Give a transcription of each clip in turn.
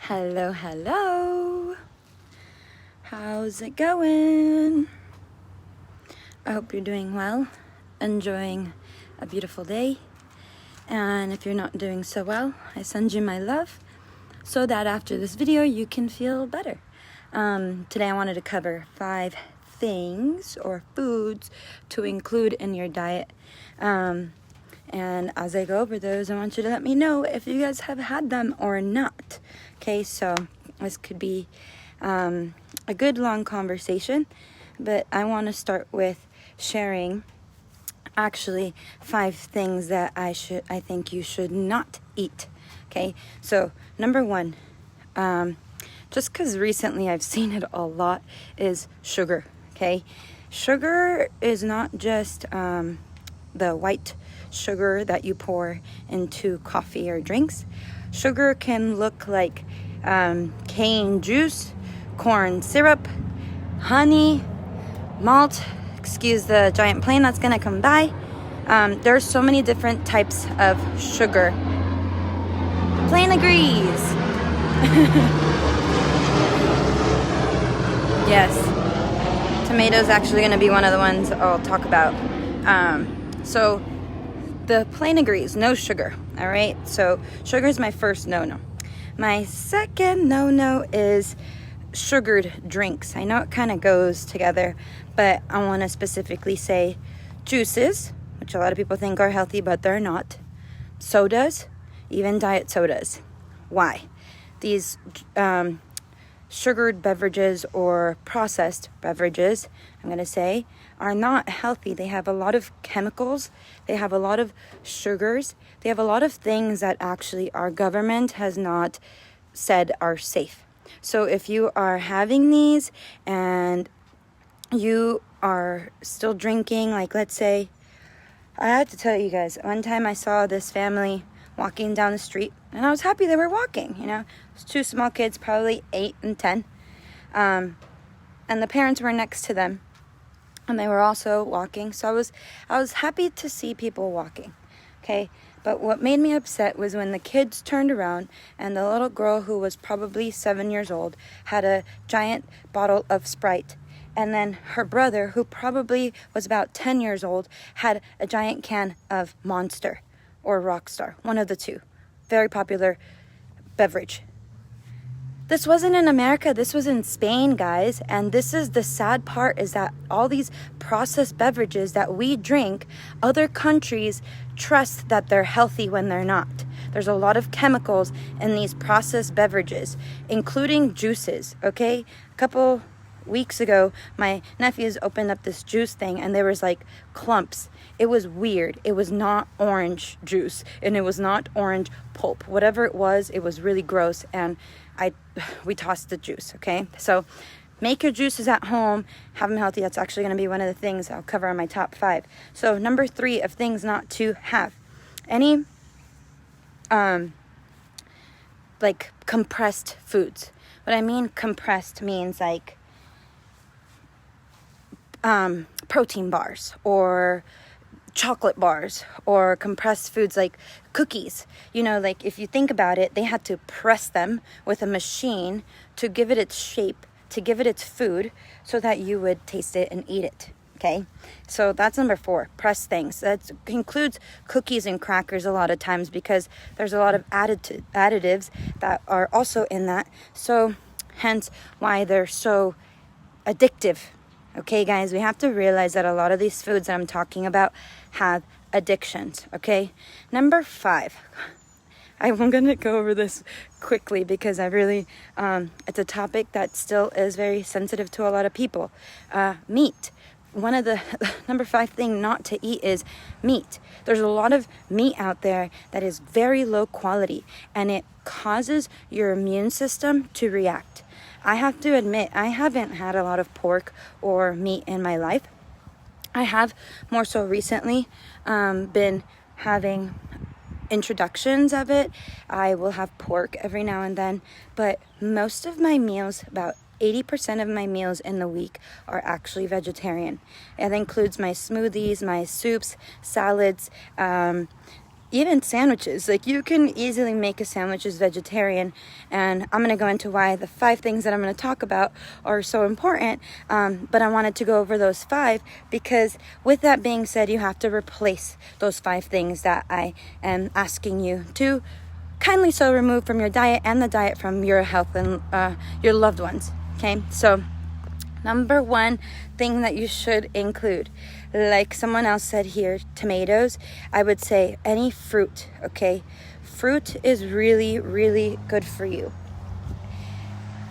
Hello, hello. How's it going? I hope you're doing well, enjoying a beautiful day. And if you're not doing so well, I send you my love so that after this video you can feel better. Today I wanted to cover 5 things or foods to include in your diet. And as I go over those, I want you to let me know if you guys have had them or not. Okay, so this could be a good long conversation, but I want to start with sharing actually 5 things that I think you should not eat. Okay, so number 1, just because recently I've seen it a lot, is sugar. Okay, sugar is not just the white sugar that you pour into coffee or drinks. Sugar can look like cane juice, corn syrup, honey, malt. Excuse the giant plane that's gonna come by. There's so many different types of sugar. The plane agrees. Yes, tomatoes actually gonna be one of the ones I'll talk about. So the plane agrees, no sugar. All right, so sugar is my first no-no. My second no-no is sugared drinks. I know it kind of goes together, but I want to specifically say juices, which a lot of people think are healthy, but they're not. Sodas, even diet sodas. Why? These sugared beverages or processed beverages, I'm going to say, are not healthy. They have a lot of chemicals. They have a lot of sugars. They have a lot of things that actually our government has not said are safe. So if you are having these and you are still drinking, like let's say, I have to tell you guys, one time I saw this family walking down the street, and I was happy they were walking, you know. It was 2 small kids, probably 8 and 10. And the parents were next to them, and they were also walking. So I was happy to see people walking, okay? But what made me upset was when the kids turned around and the little girl, who was probably 7 years old, had a giant bottle of Sprite. And then her brother, who probably was about 10 years old, had a giant can of Monster or Rockstar, one of the two. Very popular beverage. This wasn't in America, this was in Spain, guys. And this is the sad part, is that all these processed beverages that we drink, other countries trust that they're healthy when they're not. There's a lot of chemicals in these processed beverages, including juices, okay? A couple weeks ago, my nephews opened up this juice thing, and there was like clumps. It was weird. It was not orange juice, and it was not orange pulp. Whatever it was really gross, and we tossed the juice, okay? So make your juices at home, have them healthy. That's actually going to be one of the things I'll cover on my top 5. So number 3 of things not to have. Any like compressed foods. What I mean compressed means like protein bars or chocolate bars, or compressed foods like cookies. You know, like if you think about it, they had to press them with a machine to give it its shape, to give it its food, so that you would taste it and eat it. Okay, so that's number 4, pressed things. That includes cookies and crackers a lot of times, because there's a lot of additives that are also in that. So hence why they're so addictive. Okay, guys, we have to realize that a lot of these foods that I'm talking about have addictions, okay? Number 5. I'm going to go over this quickly because I really, it's a topic that still is very sensitive to a lot of people. Meat. One of the number 5 thing not to eat is meat. There's a lot of meat out there that is very low quality, and it causes your immune system to react. I have to admit, I haven't had a lot of pork or meat in my life. I have more so recently been having introductions of it. I will have pork every now and then, but most of my meals, about 80% of my meals in the week, are actually vegetarian. It includes my smoothies, my soups, salads, even sandwiches. Like, you can easily make a sandwich as vegetarian, and I'm going to go into why the 5 things that I'm going to talk about are so important. But I wanted to go over those 5 because, with that being said, you have to replace those 5 things that I am asking you to kindly so remove from your diet and the diet from your health and your loved ones. Okay, so number 1 thing that you should include, like someone else said here, tomatoes. I would say any fruit, okay? Fruit is really, really good for you.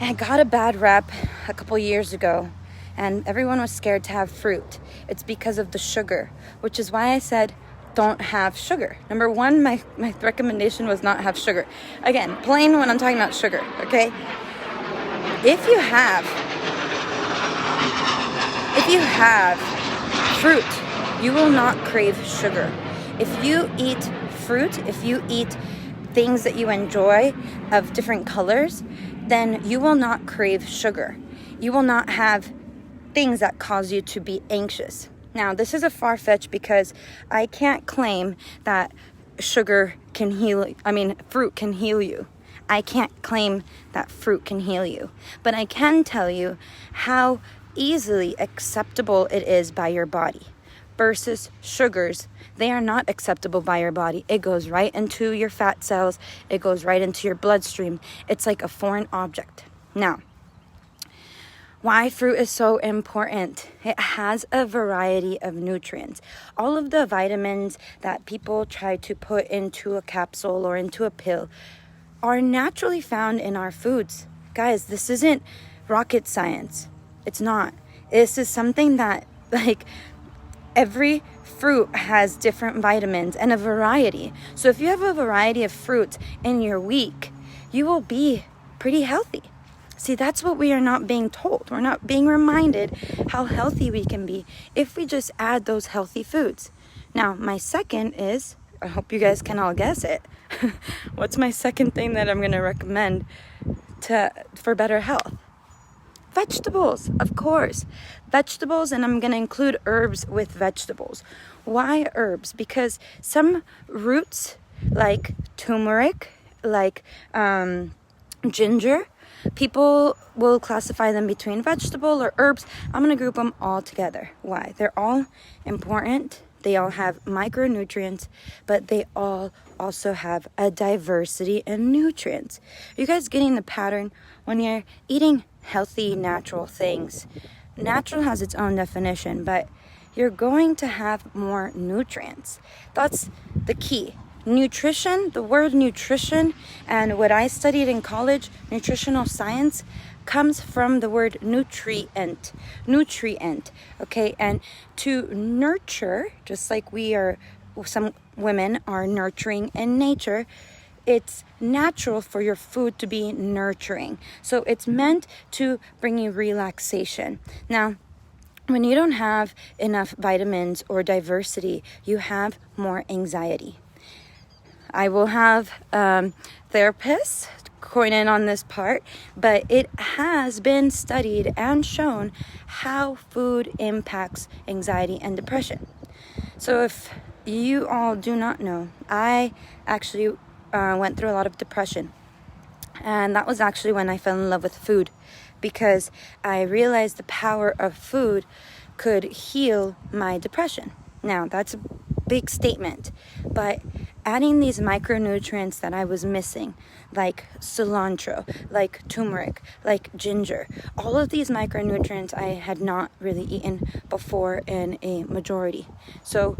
I got a bad rep a couple years ago, and everyone was scared to have fruit. It's because of the sugar, which is why I said don't have sugar. Number 1, my recommendation was not have sugar. Again, plain when I'm talking about sugar, okay? If you have fruit, you will not crave sugar. If you eat fruit, if you eat things that you enjoy of different colors, then you will not crave sugar. You will not have things that cause you to be anxious. Now, this is a far-fetched because I can't claim that fruit can heal you. I can't claim that fruit can heal you. But I can tell you how easily acceptable it is by your body versus sugars. They are not acceptable by your body. It goes right into your fat cells. It goes right into your bloodstream. It's like a foreign object. Now, why fruit is so important? It has a variety of nutrients. All of the vitamins that people try to put into a capsule or into a pill are naturally found in our foods. Guys, this isn't rocket science. It's not. This is something that, like, every fruit has different vitamins and a variety. So if you have a variety of fruits in your week, you will be pretty healthy. See, that's what we are not being told. We're not being reminded how healthy we can be if we just add those healthy foods. Now, my second is, I hope you guys can all guess it. What's my second thing that I'm going to recommend for better health? Vegetables, of course. Vegetables, and I'm going to include herbs with vegetables. Why herbs? Because some roots, like turmeric, like ginger, people will classify them between vegetable or herbs. I'm going to group them all together. Why? They're all important. They all have micronutrients, but they all also have a diversity in nutrients. Are you guys getting the pattern? When you're eating healthy, natural things, natural has its own definition, but you're going to have more nutrients. That's the key. Nutrition, the word nutrition, and what I studied in college, nutritional science, comes from the word nutrient, okay? And to nurture, just like some women are nurturing in nature, it's natural for your food to be nurturing. So it's meant to bring you relaxation. Now, when you don't have enough vitamins or diversity, you have more anxiety. I will have therapists coin in on this part, but it has been studied and shown how food impacts anxiety and depression. So if you all do not know, I actually went through a lot of depression, and that was actually when I fell in love with food, because I realized the power of food could heal my depression. Now, that's a big statement, but adding these micronutrients that I was missing, like cilantro, like turmeric, like ginger, all of these micronutrients I had not really eaten before in a majority. So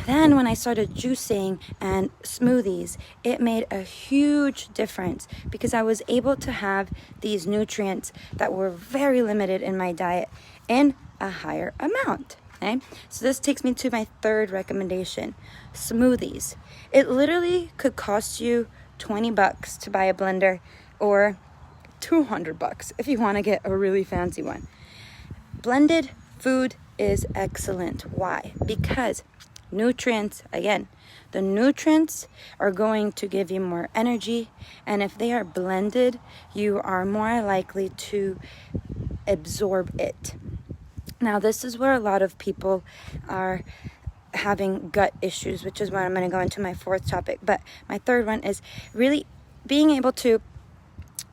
then when I started juicing and smoothies, it made a huge difference because I was able to have these nutrients that were very limited in my diet in a higher amount. Okay? So this takes me to my third recommendation, smoothies. It literally could cost you $20 to buy a blender, or $200 if you want to get a really fancy one. Blended food is excellent. Why? Because nutrients, again, the nutrients are going to give you more energy, and if they are blended, you are more likely to absorb it. Now, this is where a lot of people are having gut issues, which is what I'm going to go into my fourth topic. But my third one is really being able to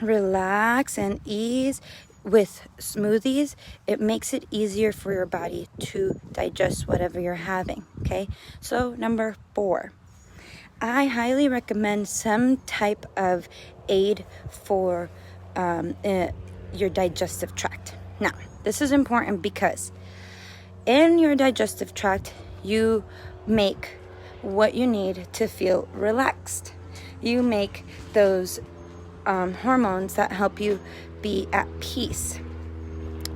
relax and ease with smoothies. It makes it easier for your body to digest whatever you're having. Okay, so number 4, I highly recommend some type of aid for your digestive tract. Now, this is important because in your digestive tract, you make what you need to feel relaxed. You make those hormones that help you be at peace,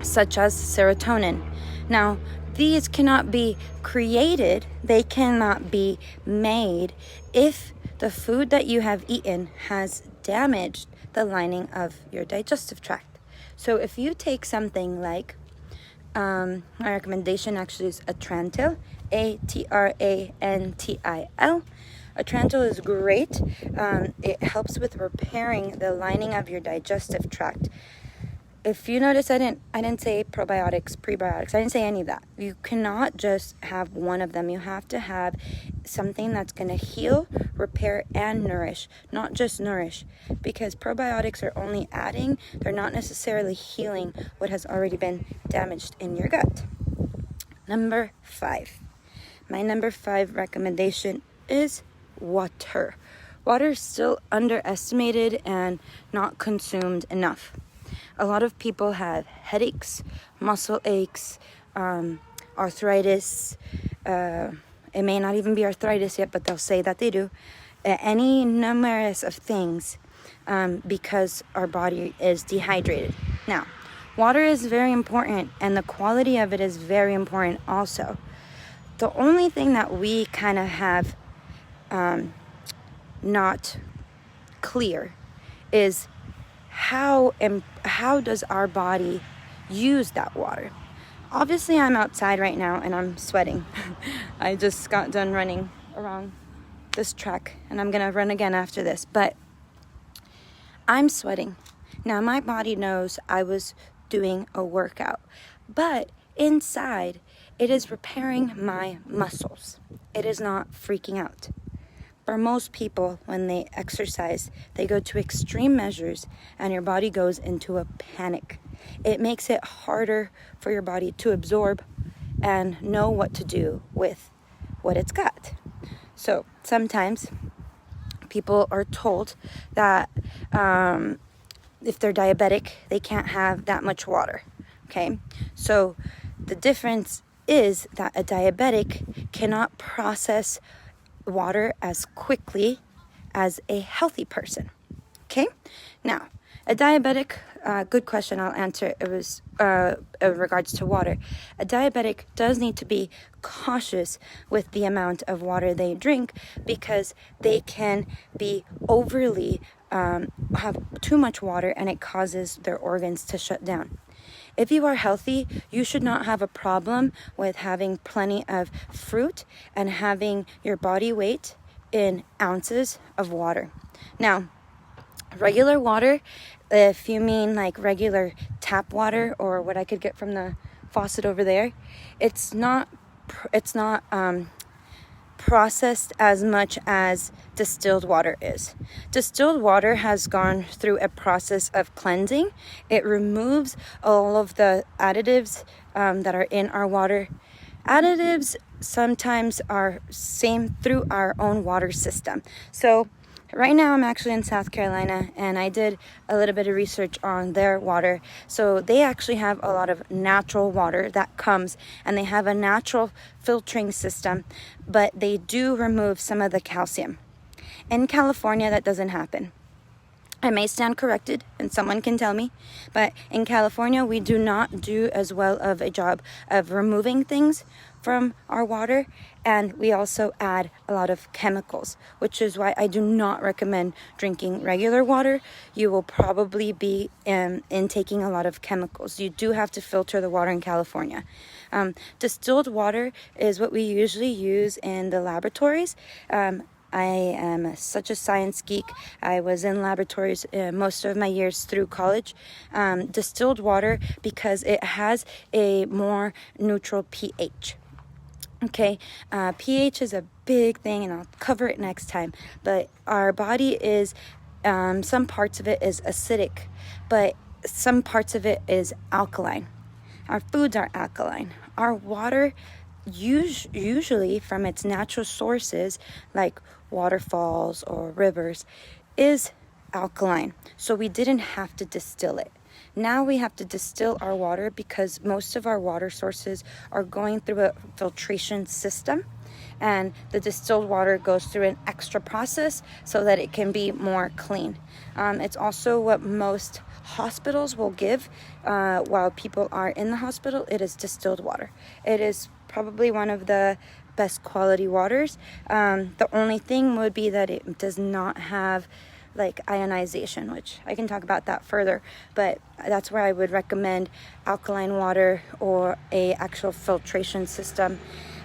such as serotonin. Now, these cannot be created, they cannot be made if the food that you have eaten has damaged the lining of your digestive tract. So if you take something like, my recommendation actually is Atrantil, Atrantil. Atrantil is great. It helps with repairing the lining of your digestive tract. If you notice, I didn't say probiotics, prebiotics. I didn't say any of that. You cannot just have one of them. You have to have something that's going to heal, repair, and nourish, not just nourish. Because probiotics are only adding, they're not necessarily healing what has already been damaged in your gut. Number 5. My number 5 recommendation is water. Water is still underestimated and not consumed enough. A lot of people have headaches, muscle aches, arthritis. It may not even be arthritis yet, but they'll say that they do. Any numerous of things because our body is dehydrated. Now, water is very important, and the quality of it is very important also. The only thing that we kind of have not clear is how does our body use that water. Obviously, I'm outside right now and I'm sweating. I just got done running around this track and I'm gonna run again after this, but I'm sweating. Now my body knows I was doing a workout, but inside it is repairing my muscles. It is not freaking out. For most people, when they exercise, they go to extreme measures and your body goes into a panic. It makes it harder for your body to absorb and know what to do with what it's got. So sometimes people are told that if they're diabetic, they can't have that much water. Okay, so the difference is that a diabetic cannot process water as quickly as a healthy person. Okay, now a diabetic, good question, I'll answer. It was in regards to water. A diabetic does need to be cautious with the amount of water they drink because they can be overly have too much water and it causes their organs to shut down. If you are healthy, you should not have a problem with having plenty of fruit and having your body weight in ounces of water. Now, regular water, if you mean like regular tap water or what I could get from the faucet over there, it's not processed as much as distilled water is. Distilled water has gone through a process of cleansing. It removes all of the additives that are in our water. Additives sometimes are same through our own water system. So right now I'm actually in South Carolina and I did a little bit of research on their water. So they actually have a lot of natural water that comes and they have a natural filtering system, but they do remove some of the calcium. In California, that doesn't happen. I may stand corrected and someone can tell me, but in California, we do not do as well of a job of removing things from our water, and we also add a lot of chemicals, which is why I do not recommend drinking regular water. You will probably be intaking a lot of chemicals. You do have to filter the water in California. Distilled water is what we usually use in the laboratories. I am such a science geek. I was in laboratories most of my years through college. Distilled water because it has a more neutral pH. Okay, pH is a big thing, and I'll cover it next time. But our body is, some parts of it is acidic, but some parts of it is alkaline. Our foods are alkaline. Our water, usually from its natural sources, like waterfalls or rivers, is alkaline. So we didn't have to distill it. Now we have to distill our water because most of our water sources are going through a filtration system, and the distilled water goes through an extra process so that it can be more clean. It's also what most hospitals will give while people are in the hospital. It is distilled water. It is probably one of the best quality waters. The only thing would be that it does not have like ionization, which I can talk about that further, but that's where I would recommend alkaline water or a actual filtration system.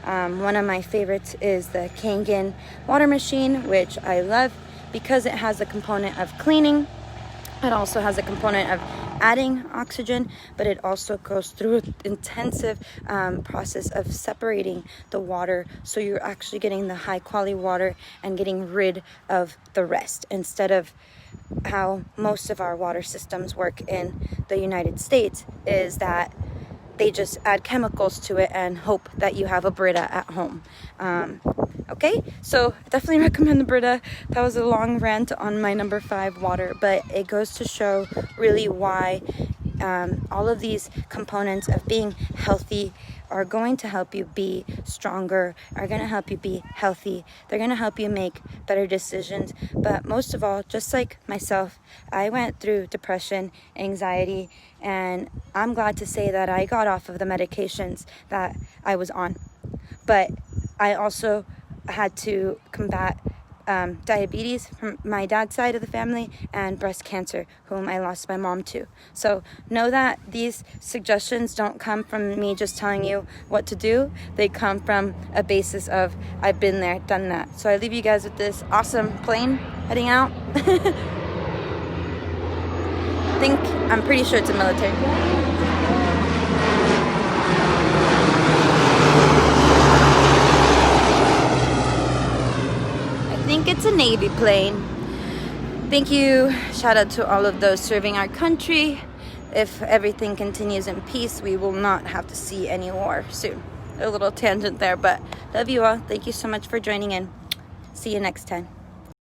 One of my favorites is the Kangen water machine, which I love because it has a component of cleaning. It also has a component of adding oxygen, but it also goes through an intensive process of separating the water, so you're actually getting the high quality water and getting rid of the rest, instead of how most of our water systems work in the United States, is that they just add chemicals to it and hope that you have a Brita at home. Okay, so definitely recommend the Brita. That was a long rant on my number 5 water, but it goes to show really why all of these components of being healthy are going to help you be stronger, are going to help you be healthy. They're going to help you make better decisions. But most of all, just like myself, I went through depression, anxiety, and I'm glad to say that I got off of the medications that I was on. But I also had to combat diabetes from my dad's side of the family and breast cancer, whom I lost my mom to. So know that these suggestions don't come from me just telling you what to do. They come from a basis of I've been there, done that. So I leave you guys with this awesome plane heading out. I'm pretty sure it's a military plane. I think it's a Navy plane. Thank you. Shout out to all of those serving our country. If everything continues in peace, we will not have to see any war soon. A little tangent there, but love you all. Thank you so much for joining in. See you next time.